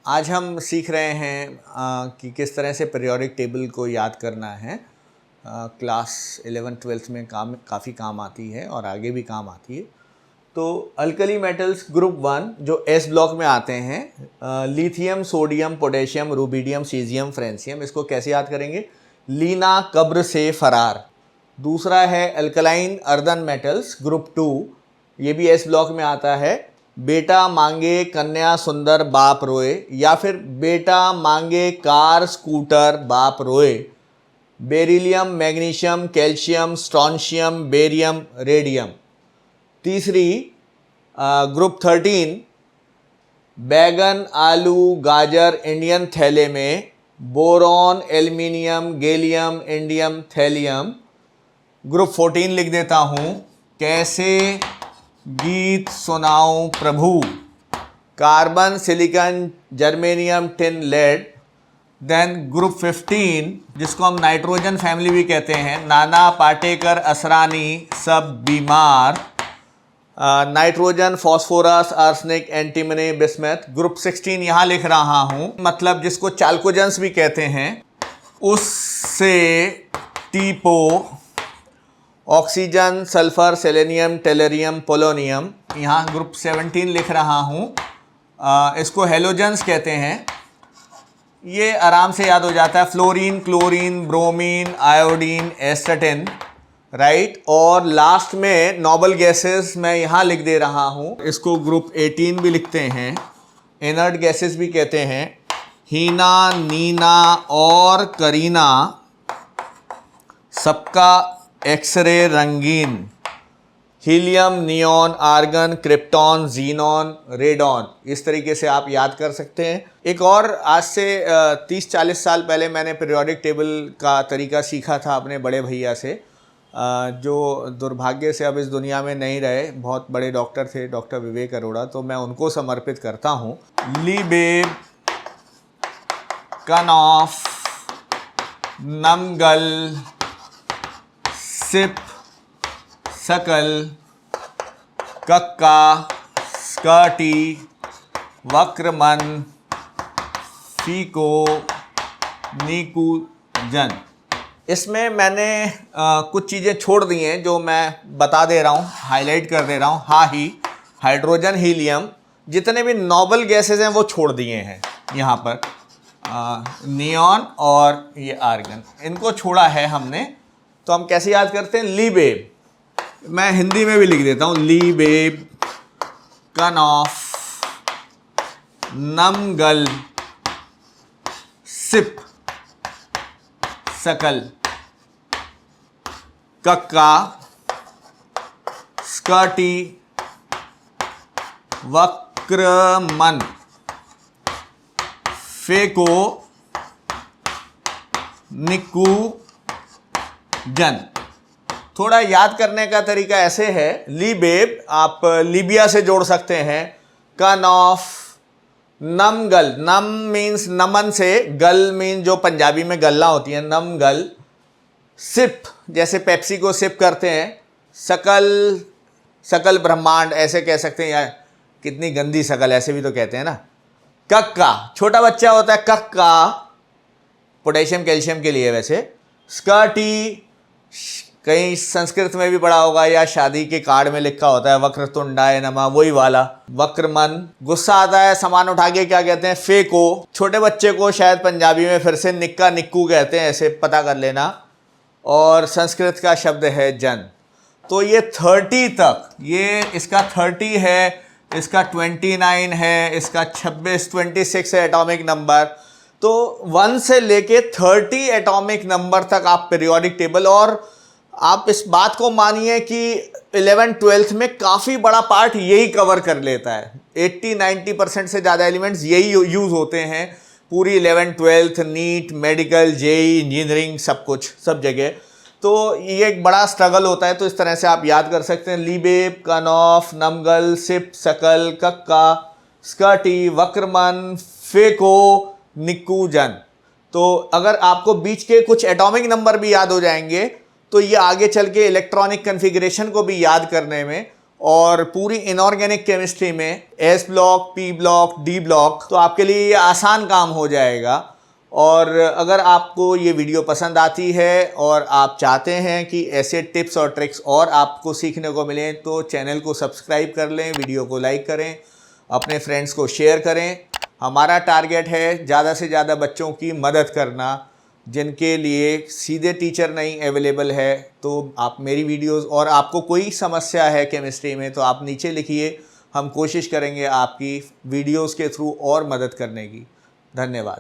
आज हम सीख रहे हैं कि किस तरह से पीरियोडिक टेबल को याद करना है। क्लास 11-12 में काफ़ी काम आती है और आगे भी काम आती है। तो अल्कली मेटल्स ग्रुप 1 जो एस ब्लॉक में आते हैं, lithium, sodium, potassium, rubidium, caesium, francium, इसको कैसे याद करेंगे? लीना कब्र से फरार। दूसरा है अल्कलाइन अर्दन मेटल्स ग्रुप 2, ये भी एस ब्लॉक में आता है। बेटा मांगे कन्या सुंदर बाप रोए, या फिर बेटा मांगे कार स्कूटर बाप रोए। Beryllium, magnesium, calcium, strontium, barium, radium. तीसरी ग्रुप 13 बैगन, आलू, गाजर, इंडियन थैले में, boron, aluminium, gallium, indium, thallium. Group 14 लिख देता हूँ, कैसे गीत सुनाऊं प्रभु, carbon, silicon, germanium, tin, lead. Then group 15 जिसको हम नाइट्रोजन फैमिली भी कहते हैं, नाना, पाटेकर, असरानी, सब बीमार। Nitrogen, phosphorus, arsenic, antimony, bismuth. Group 16 यहाँ लिख रहा हूँ, मतलब जिसको चाल्कोजेंस भी कहते हैं, उससे टीपो, oxygen, sulphur, selenium, tellurium, polonium. यहाँ ग्रुप 17 लिख रहा हूँ, इसको हेलोजेंस कहते हैं। ये आराम से याद हो जाता है, fluorine, chlorine, bromine, iodine, एस्टेटिन, right. और लास्ट में नोबल गैसेस मैं यहाँ लिख दे रहा हूँ, इसको ग्रुप 18 भी लिखते हैं, इनर्ट गैसेस भी कहते हैं। हीना, नीना और करीना, सबका एक्सरे रंगीन। Helium, neon, argon, krypton, xenon, radon. इस तरीके से आप याद कर सकते हैं। एक और आज से 30-40 साल पहले मैंने पीरियोडिक टेबल का तरीका सीखा था अपने बड़े भैया से, जो दुर्भाग्य से अब इस दुनिया में नहीं रहे। बहुत बड़े डॉक्टर थे, डॉक्टर विवेक अरोड़ा, तो मैं उनको समर्पित करता हूँ। लीबेब, कनॉफ, नमगल, सिप, सकल, कक्का, स्कर्टी, वक्रमन, फीको, नीकूजन। इसमें मैंने कुछ चीज़ें छोड़ दी हैं जो मैं बता दे रहा हूँ, हाईलाइट कर दे रहा हूँ। हाइड्रोजन, हीलियम, जितने भी नोबल गैसेस हैं वो छोड़ दिए हैं यहाँ पर। नियॉन और ये आर्गन, इनको छोड़ा है हमने। तो हम कैसे याद करते हैं? लीबेब, मैं हिंदी में भी लिख देता हूँ, लीबेब, कनॉफ, नमगल, सिप, सकल, कक्का, स्कर्टी, वक्रमन, फेको, निकू जन। थोड़ा याद करने का तरीका ऐसे है, लीबेब आप लीबिया से जोड़ सकते हैं। कनॉफ, नमगल, नम मीन्स नमन से, गल मीन जो पंजाबी में गल्ला होती है, नमगल। सिप जैसे पेप्सी को सिप करते हैं। सकल, सकल ब्रह्मांड ऐसे कह सकते हैं, यार कितनी गंदी सकल, ऐसे भी तो कहते हैं ना। कक्का, छोटा बच्चा होता है कक्का, पोटेशियम कैल्शियम के लिए वैसे। स्कर्टी, कहीं संस्कृत में भी पढ़ा होगा या शादी के कार्ड में लिखा होता है, वक्रतुंडाय नमः, वही वाला। वक्रमन, गुस्सा आता है सामान उठा के क्या कहते हैं? फेको। छोटे बच्चे को शायद पंजाबी में फिर से निक्का निक्कू कहते हैं, ऐसे पता कर लेना। और संस्कृत का शब्द है जन। तो ये 30 तक, ये इसका 30 है, इसका 29 है, इसका 26 है एटॉमिक नंबर। तो 1 से लेके 30 एटॉमिक नंबर तक आप पीरियोडिक टेबल, और आप इस बात को मानिए कि 11-12 में काफ़ी बड़ा पार्ट यही कवर कर लेता है। 80-90% से ज़्यादा एलिमेंट्स यही यूज़ होते हैं पूरी 11-12, नीट, मेडिकल, जेई, इंजीनियरिंग, सब कुछ, सब जगह। तो ये एक बड़ा स्ट्रगल होता है। तो इस तरह से आप याद कर सकते हैं, लीबेब, कनॉफ, नमगल, सिप, सकल, कक्का, स्कर्टी, वक्रमन, फेको, निकूजन। तो अगर आपको बीच के कुछ एटॉमिक नंबर भी याद हो जाएंगे तो ये आगे चल के इलेक्ट्रॉनिक कन्फिग्रेशन को भी याद करने में और पूरी इनऑर्गेनिक केमिस्ट्री में S block, P block, D block, तो आपके लिए ये आसान काम हो जाएगा। और अगर आपको ये वीडियो पसंद आती है और आप चाहते हैं कि ऐसे टिप्स और ट्रिक्स और आपको सीखने को मिलें तो चैनल को सब्सक्राइब कर लें, वीडियो को लाइक करें, अपने फ्रेंड्स को शेयर करें। हमारा टारगेट है ज़्यादा से ज़्यादा बच्चों की मदद करना जिनके लिए सीधे टीचर नहीं अवेलेबल है। तो आप मेरी वीडियोस और आपको कोई समस्या है केमिस्ट्री में तो आप नीचे लिखिए, हम कोशिश करेंगे आपकी वीडियोस के थ्रू और मदद करने की। धन्यवाद।